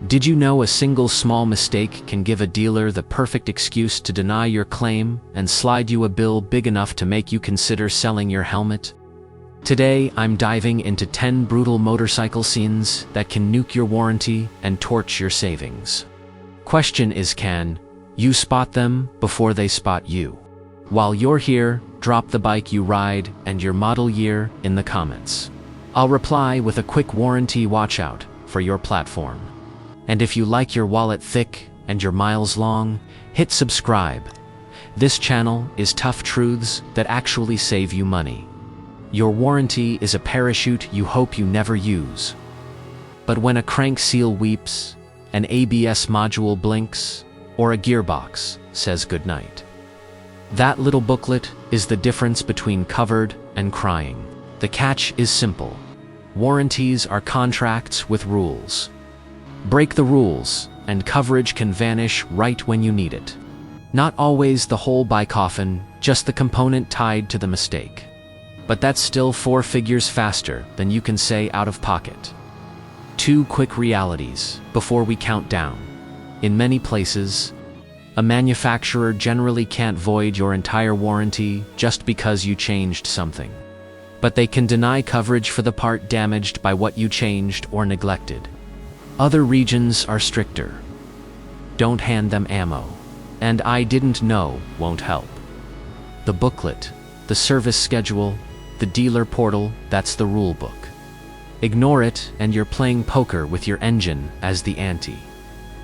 Did you know a single small mistake can give a dealer the perfect excuse to deny your claim and slide you a bill big enough to make you consider selling your helmet? Today, I'm diving into 10 brutal motorcycle scenes that can nuke your warranty and torch your savings. Question is, can you spot them before they spot you? While you're here, drop the bike you ride and your model year in the comments. I'll reply with a quick warranty watchout for your platform. And if you like your wallet thick and your miles long, hit subscribe. This channel is tough truths that actually save you money. Your warranty is a parachute you hope you never use. But when a crank seal weeps, an ABS module blinks, or a gearbox says goodnight, that little booklet is the difference between covered and crying. The catch is simple. Warranties are contracts with rules. Break the rules, and coverage can vanish right when you need it. Not always the whole bike often, just the component tied to the mistake. But that's still 4 figures faster than you can say out of pocket. 2 quick realities before we count down. In many places, a manufacturer generally can't void your entire warranty just because you changed something. But they can deny coverage for the part damaged by what you changed or neglected. Other regions are stricter. Don't hand them ammo. And I didn't know won't help. The booklet, the service schedule, the dealer portal, that's the rule book. Ignore it and you're playing poker with your engine as the ante.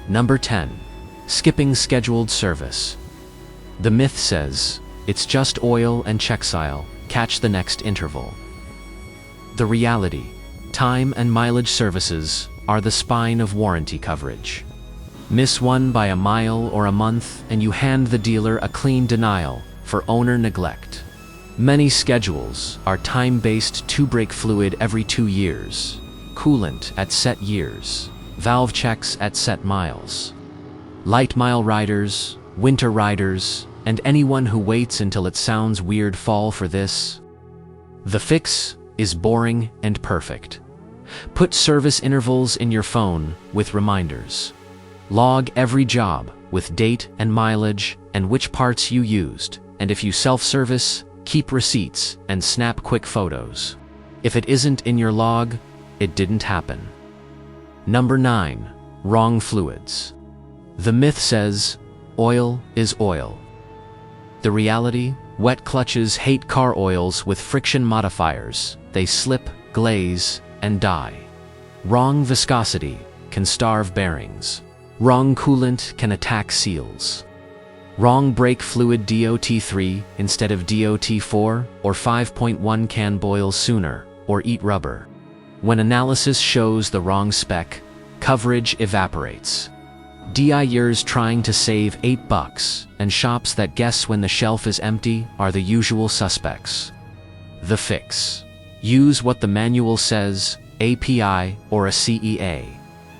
Number 10. Skipping scheduled service. The myth says, it's just oil and check-sile, catch the next interval. The reality, time and mileage services are the spine of warranty coverage. Miss one by a mile or a month and you hand the dealer a clean denial for owner neglect. Many schedules are time-based: 2 brake fluid every 2 years, coolant at set years, valve checks at set miles. Light mile riders, winter riders, and anyone who waits until it sounds weird fall for this. The fix is boring and perfect. Put service intervals in your phone with reminders. Log every job with date and mileage and which parts you used, and if you self-service, keep receipts and snap quick photos. If it isn't in your log, it didn't happen. Number 9. Wrong fluids. The myth says, oil is oil. The reality, wet clutches hate car oils with friction modifiers. They slip, glaze, and die. Wrong viscosity can starve bearings. Wrong coolant can attack seals. Wrong brake fluid DOT3 instead of DOT4 or 5.1 can boil sooner or eat rubber. When analysis shows the wrong spec, coverage evaporates. DIYers trying to save $8 and shops that guess when the shelf is empty are the usual suspects. The fix. Use what the manual says, API or a CEA.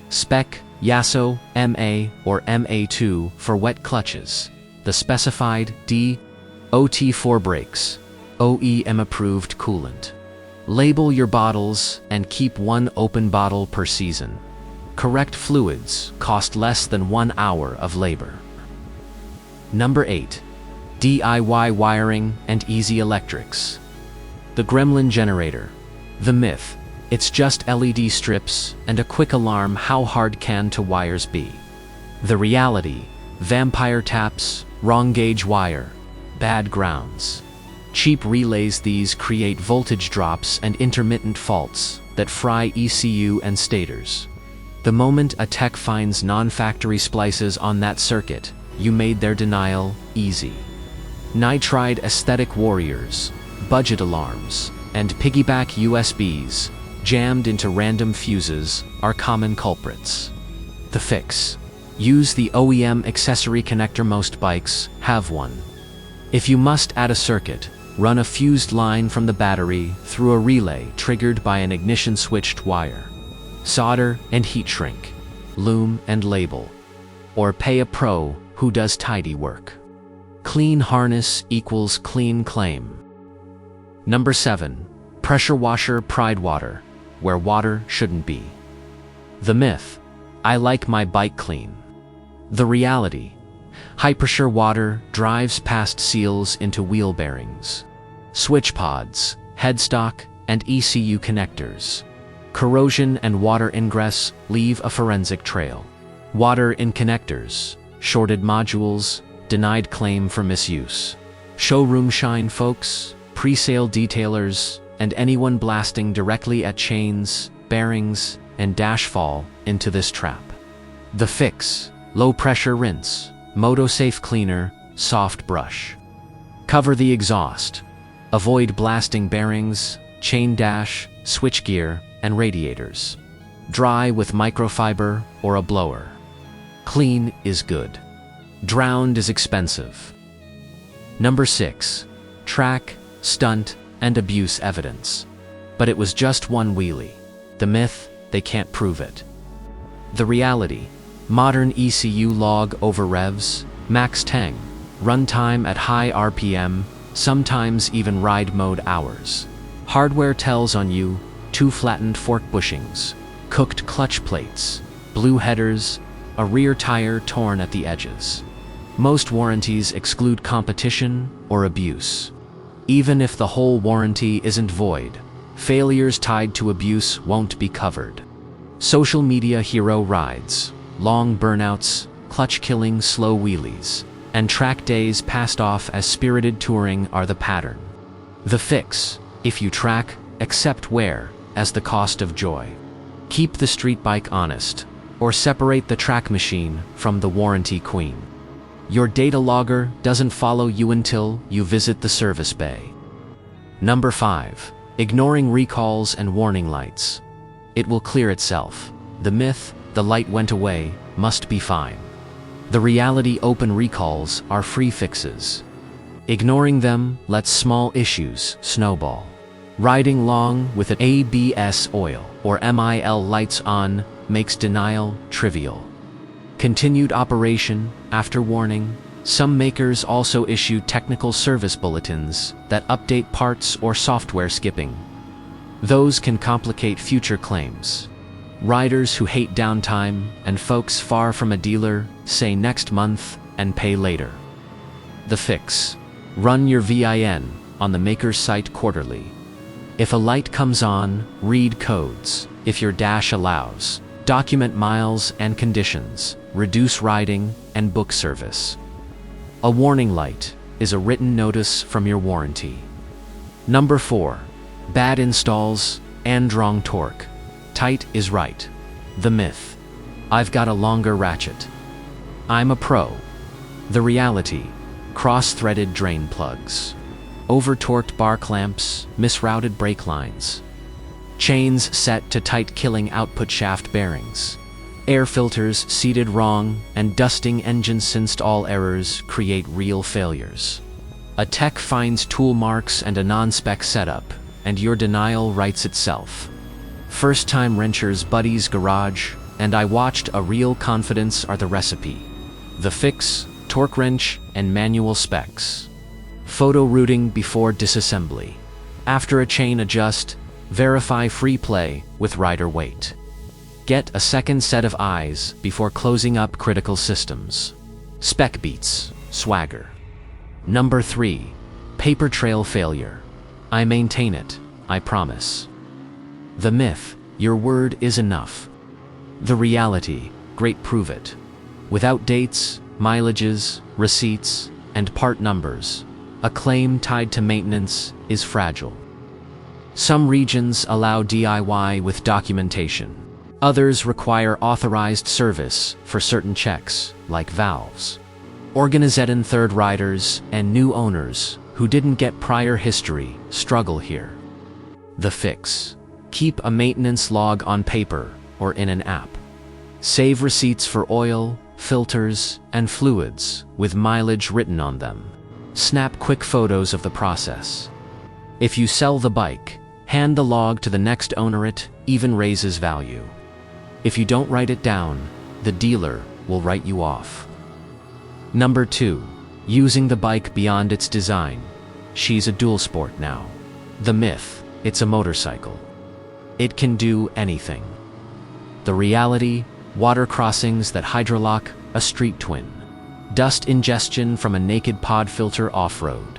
Spec, YASO, MA or MA2 for wet clutches. The specified DOT4 brakes, OEM approved coolant. Label your bottles and keep 1 open bottle per season. Correct fluids cost less than 1 hour of labor. Number 8. DIY wiring and easy electrics. The gremlin generator. The myth, it's just LED strips and a quick alarm. How hard can 2 wires be? The reality, vampire taps, wrong gauge wire, bad grounds. Cheap relays. These create voltage drops and intermittent faults that fry ECU and stators. The moment a tech finds non-factory splices on that circuit, you made their denial easy. Nitride aesthetic warriors, budget alarms, and piggyback USBs jammed into random fuses are common culprits. The fix. Use the OEM accessory connector. Most bikes have one. If you must add a circuit, run a fused line from the battery through a relay triggered by an ignition switched wire. Solder and heat shrink, loom and label. Or pay a pro who does tidy work. Clean harness equals clean claim. Number 7. Pressure washer pride water, where water shouldn't be. The myth. I like my bike clean. The reality. High-pressure water drives past seals into wheel bearings. Switch pods, headstock, and ECU connectors. Corrosion and water ingress leave a forensic trail. Water in connectors, shorted modules, denied claim for misuse. Showroom shine folks, pre-sale detailers, and anyone blasting directly at chains, bearings, and dash fall into this trap. The fix: low-pressure rinse, MotoSafe cleaner, soft brush. Cover the exhaust. Avoid blasting bearings, chain dash, switchgear, and radiators. Dry with microfiber or a blower. Clean is good. Drowned is expensive. Number 6. Track, stunt, and abuse evidence. But it was just one wheelie. The myth: they can't prove it. The reality: modern ECU log over revs, max tang, runtime at high RPM, sometimes even ride mode hours. Hardware tells on you: 2 flattened fork bushings, cooked clutch plates, blue headers, a rear tire torn at the edges. Most warranties exclude competition or abuse. Even if the whole warranty isn't void, failures tied to abuse won't be covered. Social media hero rides, long burnouts, clutch-killing slow wheelies, and track days passed off as spirited touring are the pattern. The fix: if you track, accept wear as the cost of joy. Keep the street bike honest, or separate the track machine from the warranty queen. Your data logger doesn't follow you until you visit the service bay. Number 5. Ignoring recalls and warning lights. It will clear itself. The myth: the light went away, must be fine. The reality: open recalls are free fixes. Ignoring them lets small issues snowball. Riding long with an ABS oil or MIL lights on makes denial trivial. Continued operation after warning. Some makers also issue technical service bulletins that update parts or software skipping. Those can complicate future claims. Riders who hate downtime and folks far from a dealer say next month and pay later. The fix: run your VIN on the maker's site quarterly. If a light comes on, read codes. If your dash allows, document miles and conditions, reduce riding, and book service. A warning light is a written notice from your warranty. Number 4. Bad installs and wrong torque. Tight is right. The myth: I've got a longer ratchet. I'm a pro. The reality: cross-threaded drain plugs, over-torqued bar clamps, misrouted brake lines, chains set to tight killing output shaft bearings, air filters seated wrong, and dusting engine sensed all errors create real failures. A tech finds tool marks and a non-spec setup, and your denial writes itself. First-time wrencher's buddy's garage, and I watched a real confidence are the recipe. The fix: torque wrench and manual specs. Photo routing before disassembly. After a chain adjust, verify free play with rider weight. Get a second set of eyes before closing up critical systems. Spec beats swagger. Number 3. Paper trail failure. I maintain it, I promise. The myth: your word is enough. The reality: great, prove it. Without dates, mileages, receipts, and part numbers, a claim tied to maintenance is fragile. Some regions allow DIY with documentation. Others require authorized service for certain checks, like valves. Organizetten third riders and new owners who didn't get prior history struggle here. The fix: keep a maintenance log on paper or in an app. Save receipts for oil, filters, and fluids with mileage written on them. Snap quick photos of the process. If you sell the bike, hand the log to the next owner. It even raises value. If you don't write it down, the dealer will write you off. Number 2. Using the bike beyond its design. She's a dual sport now. The myth: it's a motorcycle. It can do anything. The reality: water crossings that hydrolock, a street twin. Dust ingestion from a naked pod filter off-road.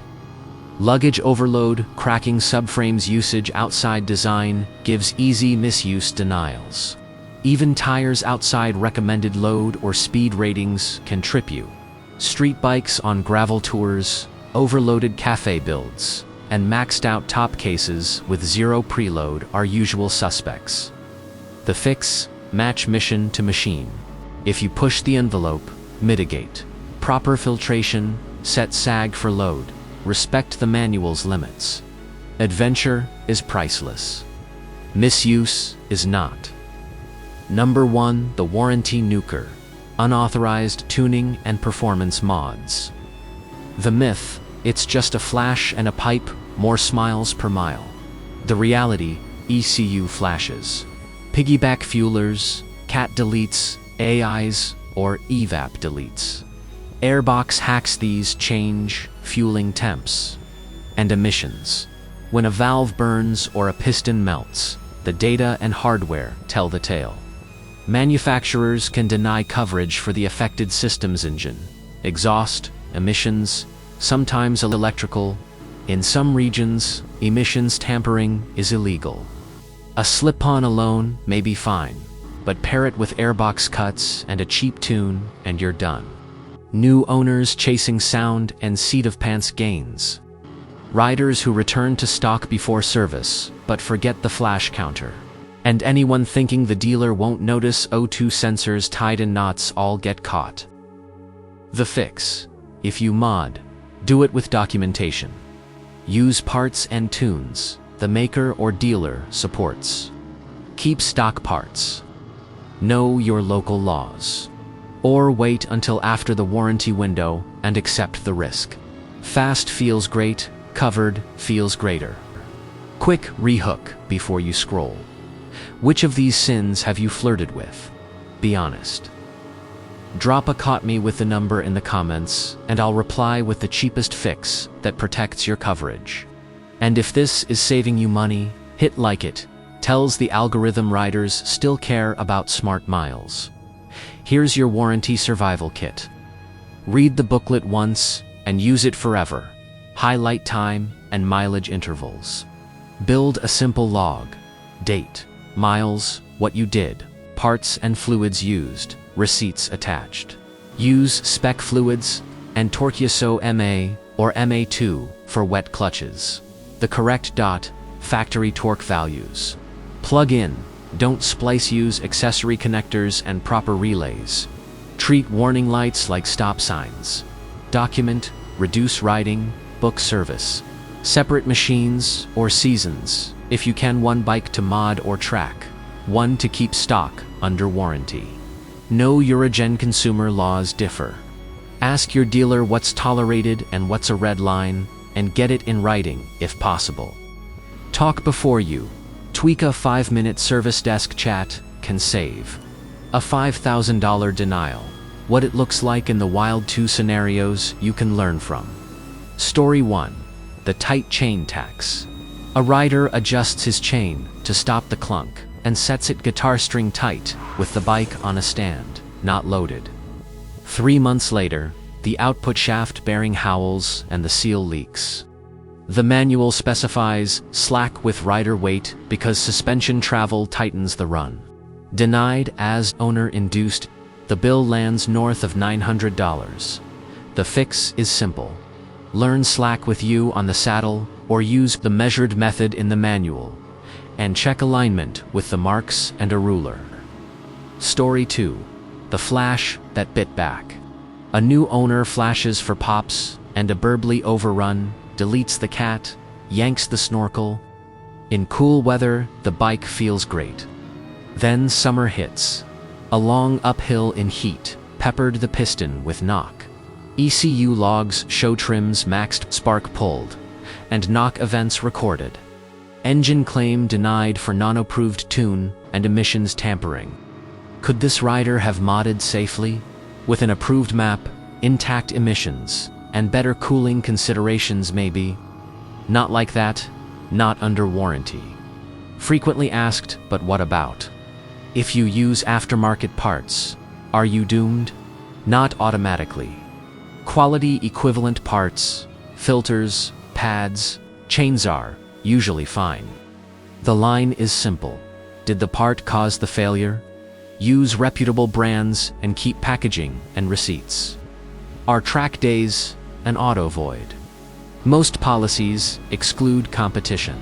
Luggage overload, cracking subframes usage outside design, gives easy misuse denials. Even tires outside recommended load or speed ratings can trip you. Street bikes on gravel tours, overloaded cafe builds, and maxed out top cases with zero preload are usual suspects. The fix: match mission to machine. If you push the envelope, mitigate. Proper filtration, set sag for load, respect the manual's limits. Adventure is priceless. Misuse is not. Number 1, the warranty nuker. Unauthorized tuning and performance mods. The myth: it's just a flash and a pipe, more smiles per mile. The reality: ECU flashes. Piggyback fuelers, cat deletes, AIs, or evap deletes. Airbox hacks these change fueling temps and emissions. When a valve burns or a piston melts, the data and hardware tell the tale. Manufacturers can deny coverage for the affected system's engine, exhaust, emissions, sometimes electrical. In some regions, emissions tampering is illegal. A slip-on alone may be fine, but pair it with airbox cuts and a cheap tune and you're done. New owners chasing sound and seat-of-pants gains. Riders who return to stock before service, but forget the flash counter. And anyone thinking the dealer won't notice O2 sensors tied in knots all get caught. The fix: if you mod, do it with documentation. Use parts and tunes the maker or dealer supports. Keep stock parts. Know your local laws. Or wait until after the warranty window and accept the risk. Fast feels great, covered feels greater. Quick rehook before you scroll. Which of these sins have you flirted with? Be honest. Drop a "caught me" with the number in the comments, and I'll reply with the cheapest fix that protects your coverage. And if this is saving you money, hit like it. Tells the algorithm riders still care about smart miles. Here's your warranty survival kit. Read the booklet once and use it forever. Highlight time and mileage intervals. Build a simple log. Date, miles, what you did, parts and fluids used, receipts attached. Use spec fluids and Torqueso MA or MA2 for wet clutches. The correct factory torque values. Plug in, don't splice. Use accessory connectors and proper relays. Treat warning lights like stop signs. Document, reduce riding, book service. Separate machines or seasons, if you can. One bike to mod or track, one to keep stock under warranty. Know Eurogen consumer laws differ. Ask your dealer what's tolerated and what's a red line, and get it in writing if possible. Talk before you. Tweak. A 5-minute service desk chat can save a $5,000 denial. What it looks like in the wild. 2 scenarios you can learn from. Story 1. The tight chain tax. A rider adjusts his chain to stop the clunk and sets it guitar string tight with the bike on a stand, not loaded. 3 months later, the output shaft bearing howls and the seal leaks. The manual specifies slack with rider weight because suspension travel tightens the run. Denied as owner-induced, the bill lands north of $900. The fix is simple. Learn slack with you on the saddle or use the measured method in the manual, and check alignment with the marks and a ruler. Story 2. The flash that bit back. A new owner flashes for pops and a burbly overrun, deletes the cat, yanks the snorkel. In cool weather, the bike feels great. Then summer hits. A long uphill in heat peppered the piston with knock. ECU logs show trims maxed, spark pulled, and knock events recorded. Engine claim denied for non-approved tune and emissions tampering. Could this rider have modded safely? With an approved map, intact emissions, and better cooling considerations maybe? Not like that, not under warranty. Frequently asked, but what about? If you use aftermarket parts, are you doomed? Not automatically. Quality equivalent parts, filters, pads, chains are usually fine. The line is simple. Did the part cause the failure? Use reputable brands and keep packaging and receipts. Are track days an auto void? Most policies exclude competition.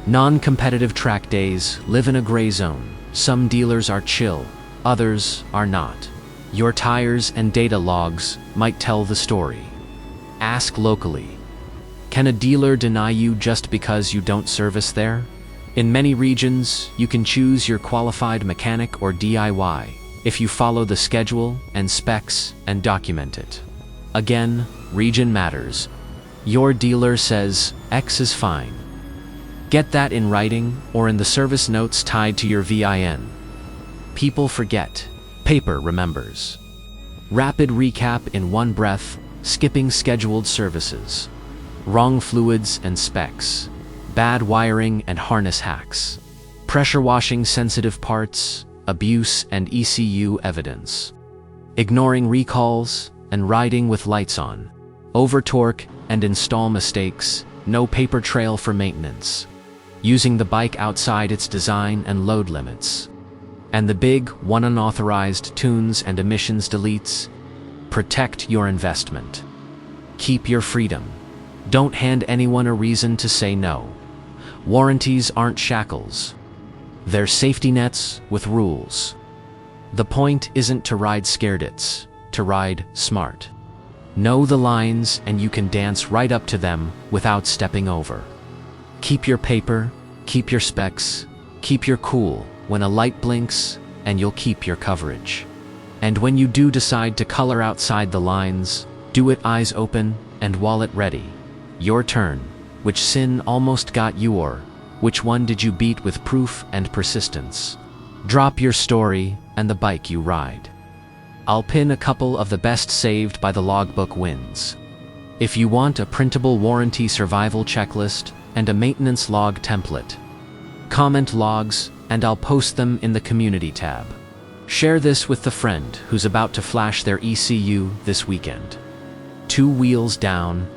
Non-competitive track days live in a gray zone. Some dealers are chill, others are not. Your tires and data logs might tell the story. Ask locally. Can a dealer deny you just because you don't service there? In many regions, you can choose your qualified mechanic or DIY if you follow the schedule and specs and document it. Again, region matters. Your dealer says X is fine. Get that in writing or in the service notes tied to your VIN. People forget. Paper remembers. Rapid recap in one breath, skipping scheduled services. Wrong fluids and specs. Bad wiring and harness hacks. Pressure washing sensitive parts, abuse and ECU evidence. Ignoring recalls and riding with lights on. Over torque and install mistakes, no paper trail for maintenance. Using the bike outside its design and load limits. And the big one, unauthorized tunes and emissions deletes. Protect your investment. Keep your freedom. Don't hand anyone a reason to say no. Warranties aren't shackles. They're safety nets with rules. The point isn't to ride scared, it's to ride smart. Know the lines and you can dance right up to them without stepping over. Keep your paper, keep your specs, keep your cool when a light blinks, and you'll keep your coverage. And when you do decide to color outside the lines, do it eyes open and wallet ready. Your turn. Which sin almost got you, or which one did you beat with proof and persistence? Drop your story and the bike you ride. I'll pin a couple of the best saved by the logbook wins. If you want a printable warranty survival checklist and a maintenance log template, comment logs and I'll post them in the community tab. Share this with the friend who's about to flash their ECU this weekend. 2 wheels down,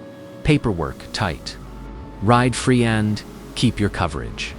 paperwork tight. Ride free and keep your coverage.